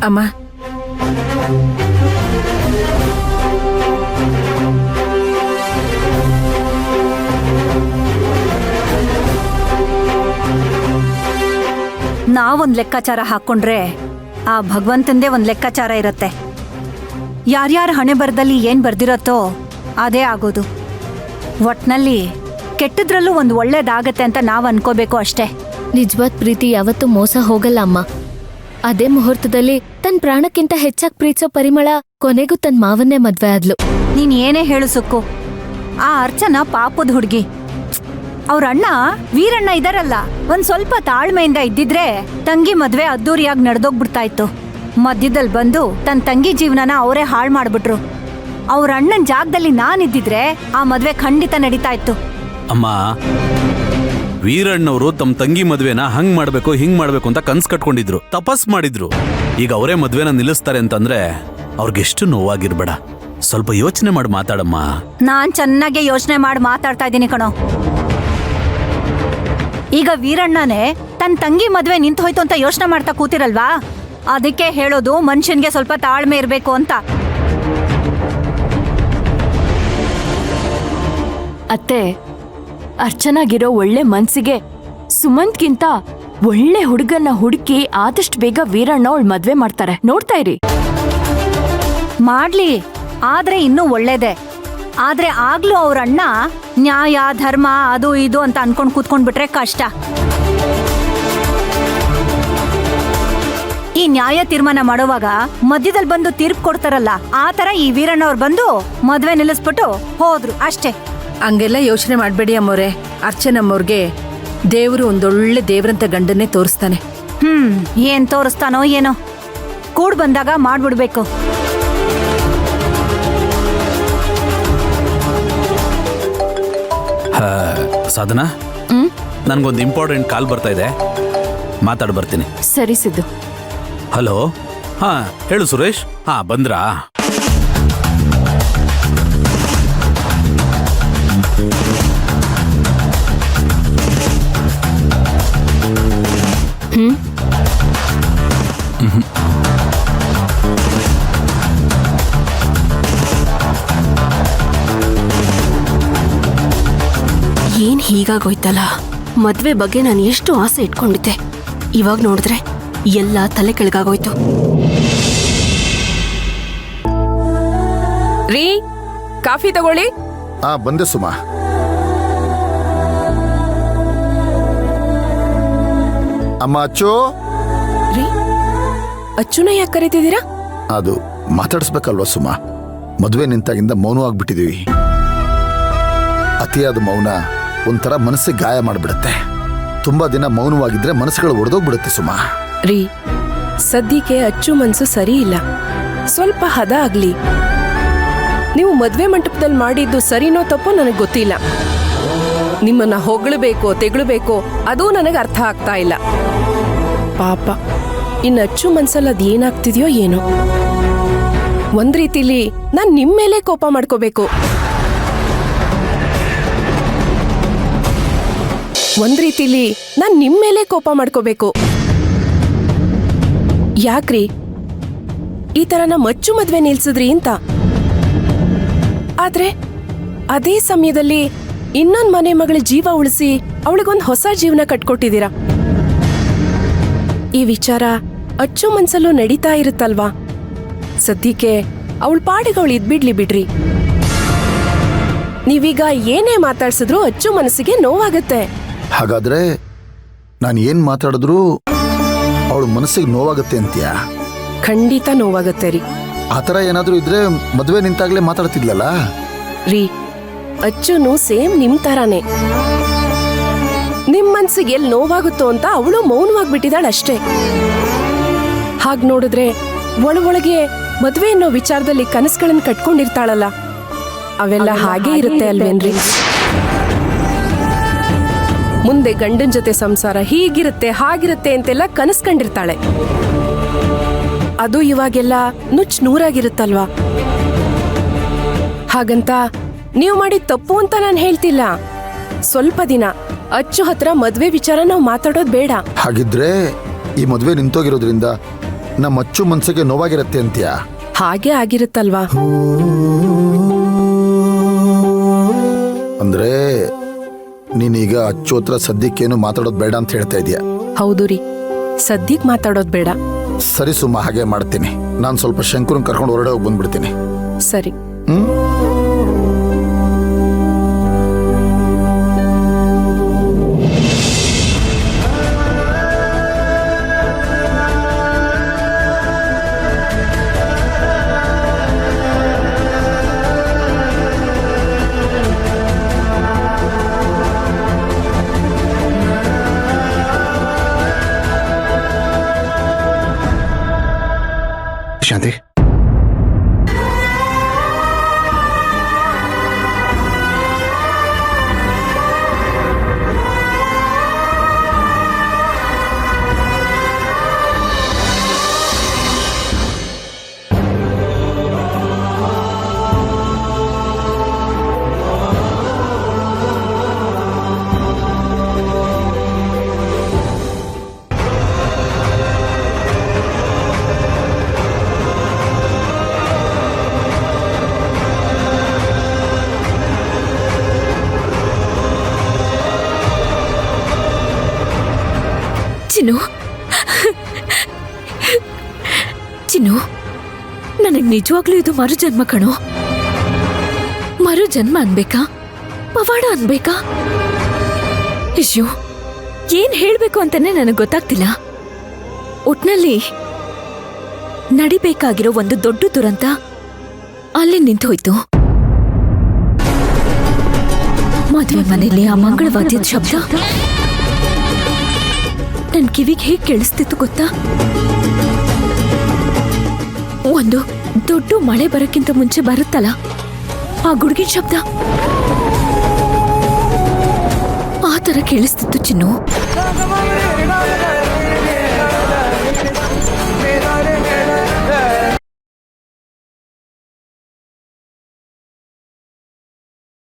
ಅಮ್ಮ, ನಾವೊಂದ್ ಲೆಕ್ಕಾಚಾರ ಹಾಕೊಂಡ್ರೆ ಆ ಭಗವಂತಂದೇ ಒಂದ್ ಲೆಕ್ಕಾಚಾರ ಇರತ್ತೆ. ಯಾರ್ಯಾರ ಹಣೆ ಬರದಲ್ಲಿ ಏನ್ ಬರ್ದಿರತ್ತೋ ಅದೇ ಆಗೋದು. ಒಟ್ನಲ್ಲಿ ಕೆಟ್ಟದ್ರಲ್ಲೂ ಒಂದು ಒಳ್ಳೇದಾಗತ್ತೆ ಅಂತ ನಾವ್ ಅನ್ಕೋಬೇಕು ಅಷ್ಟೇ. ನಿಜವಾದ ಪ್ರೀತಿ ಯಾವತ್ತೂ ಮೋಸ ಹೋಗಲ್ಲ ಅಮ್ಮ. ಅದೇ ಮುಹೂರ್ತದಲ್ಲಿ ತನ್ನ ಪ್ರಾಣಕ್ಕಿಂತ ಹೆಚ್ಚಾಗಿ ಪ್ರೀತಿಸೋ ಪರಿಮಳ ಕೊನೆಗೂ ತನ್ನ ಮಾವನ್ನೇ ಮದ್ವೆ ಆದ್ಲು. ನೀನ್ ಏನೇ ಹೇಳು ಸುಕ್ಕು, ಆ ಅರ್ಚನಾ ಪಾಪದ ಹುಡುಗಿ. ಅವ್ರ ಅಣ್ಣ ವೀರಣ್ಣ ಇದಾರಲ್ಲ, ಒಂದ್ ಸ್ವಲ್ಪ ತಾಳ್ಮೆಯಿಂದ ಇದ್ದಿದ್ರೆ ತಂಗಿ ಮದ್ವೆ ಅದ್ದೂರಿಯಾಗಿ ನಡೆದೋಗ್ಬಿಡ್ತಾ ಇತ್ತು. ಮಧ್ಯದಲ್ಲಿ ಬಂದು ತನ್ನ ತಂಗಿ ಜೀವನನ ಅವರೇ ಹಾಳು ಮಾಡ್ಬಿಟ್ರು. ಅವ್ರ ಅಣ್ಣನ ಜಾಗದಲ್ಲಿ ನಾನಿದ್ದಿದ್ರೆ ಆ ಮದ್ವೆ ಖಂಡಿತ ನಡೀತಾ ಇತ್ತು. ಅಮ್ಮ, ವೀರಣ್ಣವರು ತಮ್ಮ ತಂಗಿ ಮದ್ವೆನ ಹಂಗ್ ಮಾಡ್ಬೇಕು ಹಿಂಗ್ ಮಾಡ್ಬೇಕು ಅಂತ ಕನ್ಸ್ ಕಟ್ಕೊಂಡಿದ್ರು, ತಪಸ್ ಮಾಡಿದ್ರು. ಈಗ ಅವರೇ ಮದ್ವೆನ ನಿಲ್ಲಿಸ್ತಾರೆ ಅಂತಂದ್ರೆ ಅವ್ರಿಗೆಷ್ಟು ನೋವಾಗಿರ್ಬೇಡ. ಸ್ವಲ್ಪ ಯೋಚನೆ ಮಾಡಿ ಮಾತಾಡಮ್ಮ. ನಾನ್ ಚೆನ್ನಾಗೆ ಯೋಚನೆ ಮಾಡಿ ಮಾತಾಡ್ತಾ ಇದ್ದೀನಿ ಕಣೋ. ಈಗ ವೀರಣ್ಣನೇ ತನ್ನ ತಂಗಿ ಮದ್ವೆ ನಿಂತು ಹೋಯ್ತು ಅಂತ ಯೋಚನೆ ಮಾಡ್ತಾ ಕೂತಿರಲ್ವಾ? ಅದಕ್ಕೆ ಹೇಳೋದು ಮನುಷ್ಯನ್ಗೆ ಸ್ವಲ್ಪ ತಾಳ್ಮೆ ಇರ್ಬೇಕು ಅಂತ. ಅತ್ತೆ, ಅರ್ಚನಾಗಿರೋ ಒಳ್ಳೆ ಮನ್ಸಿಗೆ ಸುಮಂತ್ಗಿಂತ ಒಳ್ಳೆ ಹುಡುಗನ್ನ ಹುಡುಕಿ ಆದಷ್ಟು ಬೇಗ ವೀರಣ್ಣ ಅವಳು ಮದ್ವೆ ಮಾಡ್ತಾರೆ. ನೋಡ್ತಾ ಇರಿ. ಮಾಡ್ಲಿ, ಆದ್ರೆ ಇನ್ನೂ ಒಳ್ಳೇದೆ. ಆದ್ರೆ ಆಗ್ಲೂ ಅವ್ರ ಅಣ್ಣ ನ್ಯಾಯ ಧರ್ಮ ಅದು ಇದು ಅಂತ ಅನ್ಕೊಂಡ್ ಕೂತ್ಕೊಂಡ್ಬಿಟ್ರೆ ಕಷ್ಟ. ಈ ನ್ಯಾಯ ತೀರ್ಮಾನ ಮಾಡುವಾಗ ಮಧ್ಯದಲ್ಲಿ ಬಂದು ತೀರ್ಪು ಕೊಡ್ತಾರಲ್ಲ, ಆ ತರ ಈ ವೀರಣ್ಣ ಅವ್ರು ಬಂದು ಮದ್ವೆ ನಿಲ್ಲಿಸ್ಬಿಟ್ಟು ಹೋದ್ರು ಅಷ್ಟೇ. ಹಂಗೆಲ್ಲ ಯೋಚನೆ ಮಾಡ್ಬೇಡಿ ಅಮ್ಮೋರೆ. ಅರ್ಚನಮ್ಮವ್ರಿಗೆ ದೇವ್ರು ಒಂದೊಳ್ಳೆ ದೇವ್ರಂತ ಗಂಡನ್ನೇ ತೋರಿಸ್ತಾನೆ. ಏನ್ ತೋರಿಸ್ತಾನೋ ಏನೋ, ಕೂಡ್ ಬಂದಾಗ ಮಾಡ್ಬಿಡ್ಬೇಕು. ಸಾಧನಾ, ನನ್ಗೊಂದು ಇಂಪಾರ್ಟೆಂಟ್ ಕಾಲ್ ಬರ್ತಾ ಇದೆ, ಮಾತಾಡ್ ಬರ್ತೀನಿ. ಸರಿ ಸಿದ್ದು. ಹಲೋ, ಹಾ ಹೇಳು ಸುರೇಶ್. ಹಾ ಬಂದ್ರಾ? ಏನ್ ಹೀಗಾಗೋಯ್ತಲ್ಲ. ಮದ್ವೆ ಬಗ್ಗೆ ನಾನು ಎಷ್ಟು ಆಸೆ ಇಟ್ಕೊಂಡಿದ್ದೆ, ಇವಾಗ ನೋಡಿದ್ರೆ ಎಲ್ಲ ತಲೆ ಕೆಳಗಾಗೋಯ್ತು. ರೀ, ಕಾಫಿ ತಗೊಳ್ಳಿ. ಬಂದೆ ಸುಮಾ. ಅಮ್ಮ, ಅಚ್ಚು. ರೀ, ಅಚ್ಚುನ ಯಾಕೆ ಕರೀತಿದ್ದೀರಾ? ಅದು ಮಾತಾಡಿಸ್ಬೇಕಲ್ವಾ ಸುಮಾ? ಮದುವೆ ನಿಂತಾಗಿಂದ ಮೌನವಾಗ್ಬಿಟ್ಟಿದೀವಿ. ಅತಿಯಾದ ಮೌನ ಒಂಥರ ಮನಸ್ಸಿಗೆ ಗಾಯ ಮಾಡಿಬಿಡುತ್ತೆ. ತುಂಬಾ ದಿನ ಮೌನವಾಗಿದ್ರೆ ಮನಸ್ಸುಗಳು ಒಡೆದೋಗ್ಬಿಡುತ್ತೆ ಸುಮಾ. ರೀ, ಸದ್ಯಕ್ಕೆ ಅಚ್ಚು ಮನ್ಸು ಸರಿ ಇಲ್ಲ. ಸ್ವಲ್ಪ ಹದ ಆಗ್ಲಿ. ನೀವು ಮದ್ವೆ ಮಂಟಪದಲ್ಲಿ ಮಾಡಿದ್ದು ಸರಿನೋ ತಪ್ಪೋ ನನಗೆ ಗೊತ್ತಿಲ್ಲ. ನಿಮ್ಮನ್ನ ಹೊಗಳಬೇಕೋ ತೆಗಳಬೇಕೋ ಅದು ನನಗೆ ಅರ್ಥ ಆಗ್ತಾ ಇಲ್ಲ. ಪಾಪ, ಇನ್ನು ಅಚ್ಚು ಮನ್ಸಲ್ಲಿ ಅದೇನಾಗ್ತಿದ್ಯೋ ಏನೋ. ಒಂದ್ ರೀತಿಲಿ ನಾನ್ ನಿಮ್ ಮೇಲೆ ಕೋಪ ಮಾಡ್ಕೋಬೇಕು, ಒಂದ್ ರೀತಿಲಿ ನಾನ್ ನಿಮ್ ಮೇಲೆ ಕೋಪ ಮಾಡ್ಕೋಬೇಕು. ಯಾಕ್ರಿ ಈ ತರ ನಮ್ಮ ಅಚ್ಚು ಮದ್ವೆ ನಿಲ್ಸಿದ್ರಿ ಅಂತ. ಆದ್ರೆ ಅದೇ ಸಮಯದಲ್ಲಿ ಇನ್ನೊಂದ್ ಮನೆ ಮಗಳ ಜೀವ ಉಳಿಸಿ ಅವಳಿಗೊಂದು ಹೊಸ ಜೀವನ ಕಟ್ಕೊಟ್ಟಿದ್ದೀರಾ. ಈ ವಿಚಾರ ಅಚ್ಚು ಮನ್ಸಲ್ಲೂ ನಡೀತಾ ಇರುತ್ತಲ್ವಾ? ಸದ್ಯಕ್ಕೆ ಅವಳ ಪಾಡಿಗೆ ಅವಳು ಇದ್ಬಿಡ್ಲಿ ಬಿಡ್ರಿ. ನೀವೀಗ ಏನೇ ಮಾತಾಡ್ಸಿದ್ರು ಅಚ್ಚು ಮನಸ್ಸಿಗೆ ನೋವಾಗತ್ತೆ. ಹಾಗಾದ್ರೆ ನಾನು ಏನ್ ಮಾತಾಡಿದ್ರು ಅವಳ ಮನಸ್ಸಿಗೆ ನೋವಾಗತ್ತೆ ಅಂತೀಯಾ? ಖಂಡಿತ ನೋವಾಗತ್ತೆ ರೀ. ಆ ಥರ ಏನಾದ್ರೂ ಇದ್ರೆ ಮದುವೆ ನಿಂತಾಗ್ಲೇ ಮಾತಾಡ್ತಿದ್ಲಲ್ಲ ರೀ. ಅಚ್ಚುನು ಸೇಮ್ ನಿಮ್ ತರಾನೇ. ನಿಮ್ ಮನ್ಸಿಗೆ ಎಲ್ಲಿ ನೋವಾಗುತ್ತೋ ಅಂತ ಅವಳು ಮೌನವಾಗ್ಬಿಟ್ಟಿದ್ದಾಳಷ್ಟೇ. ಹಾಗ್ ನೋಡಿದ್ರೆ ಒಳಗೆ ಮದ್ವೆ ಅನ್ನೋ ವಿಚಾರದಲ್ಲಿ ಕನಸುಗಳನ್ನ ಕಟ್ಕೊಂಡಿರ್ತಾಳಲ್ಲ, ಅವೆಲ್ಲ ಹಾಗೆ ಇರುತ್ತೆ ಅಲ್ವೇನ್ರಿ? ಮುಂದೆ ಗಂಡನ್ ಜೊತೆ ಸಂಸಾರ ಹೀಗಿರುತ್ತೆ ಹಾಗಿರುತ್ತೆ ಅಂತೆಲ್ಲ ಕನಸ್ಕೊಂಡಿರ್ತಾಳೆ. ಅದು ಇವಾಗೆಲ್ಲ ನುಚ್ಚ್ ನೂರಾಗಿರುತ್ತಲ್ವಾ? ಹಾಗಂತ ನೀವು ಮಾಡಿದ ತಪ್ಪು ಅಂತ ನಾನು ಹೇಳ್ತಿಲ್ಲ. ಸ್ವಲ್ಪ ದಿನ ಅಚ್ಚು ಹತ್ರ ಮದ್ವೆ ವಿಚಾರ ನಾವು ಮಾತಾಡೋದು ಬೇಡ. ಹಾಗಿದ್ರೆ ಈ ಮದುವೆ ನಿಂತೋಗಿರೋದ್ರಿಂದ ನಮ್ಮ ಅಚ್ಚು ಮನ್ಸಿಗೆ ನೋವಾಗಿರತ್ತೆ ಅಂತೀಯಾ? ಹಾಗೆ ಆಗಿರುತ್ತಲ್ವಾ? ಅಂದ್ರೆ ನೀನೀಗ ಅಚ್ಚು ಹತ್ರ ಸದ್ಯಕ್ಕೇನು ಮಾತಾಡೋದು ಬೇಡ ಅಂತ ಹೇಳ್ತಾ ಇದೀಯ? ಹೌದು ರೀ, ಸದ್ಯಕ್ ಮಾತಾಡೋದ್ ಬೇಡ. ಸರಿ ಸುಮ್ಮ, ಹಾಗೆ ಮಾಡ್ತೀನಿ. ನಾನು ಸ್ವಲ್ಪ ಶಂಕರನ್ ಕರ್ಕೊಂಡು ಹೊರಡೆ ಹೋಗಿ ಬಂದ್ಬಿಡ್ತೀನಿ. ಸರಿ. ಶಾಂತಿ, ಚಿನ್ನು, ನನಗ್ ನಿಜವಾಗ್ಲೂ ಇದು ಮರುಜನ್ಮ ಕಣೋ. ಮರುಜನ್ಮ ಅನ್ಬೇಕಾ, ಪವಾಡ ಅನ್ಬೇಕಾ? ಅಯ್ಯೋ, ಏನ್ ಹೇಳ್ಬೇಕು ಅಂತಾನೆ ನನಗ್ ಗೊತ್ತಾಗ್ತಿಲ್ಲ. ಒಟ್ನಲ್ಲಿ ನಡಿಬೇಕಾಗಿರೋ ಒಂದು ದೊಡ್ಡ ದುರಂತ ಅಲ್ಲಿ ನಿಂತು ಹೋಯ್ತು. ಮದುವೆ ಮನೆಯಲ್ಲಿ ಆ ಮಂಗಳವಾದ್ಯದ ಶಬ್ದ ನನ್ ಕಿವಿಗೆ ಹೇಗೆ ಕೇಳಿಸ್ತಿತ್ತು ಗೊತ್ತಾ? ಒಂದು ದೊಡ್ಡ ಮಳೆ ಬರಕ್ಕಿಂತ ಮುಂಚೆ ಬರುತ್ತಲ್ಲ ಆ ಗುಡುಗಿನ ಶಬ್ದ, ಆ ತರ ಕೇಳಿಸ್ತಿತ್ತು ಚಿನ್ನು.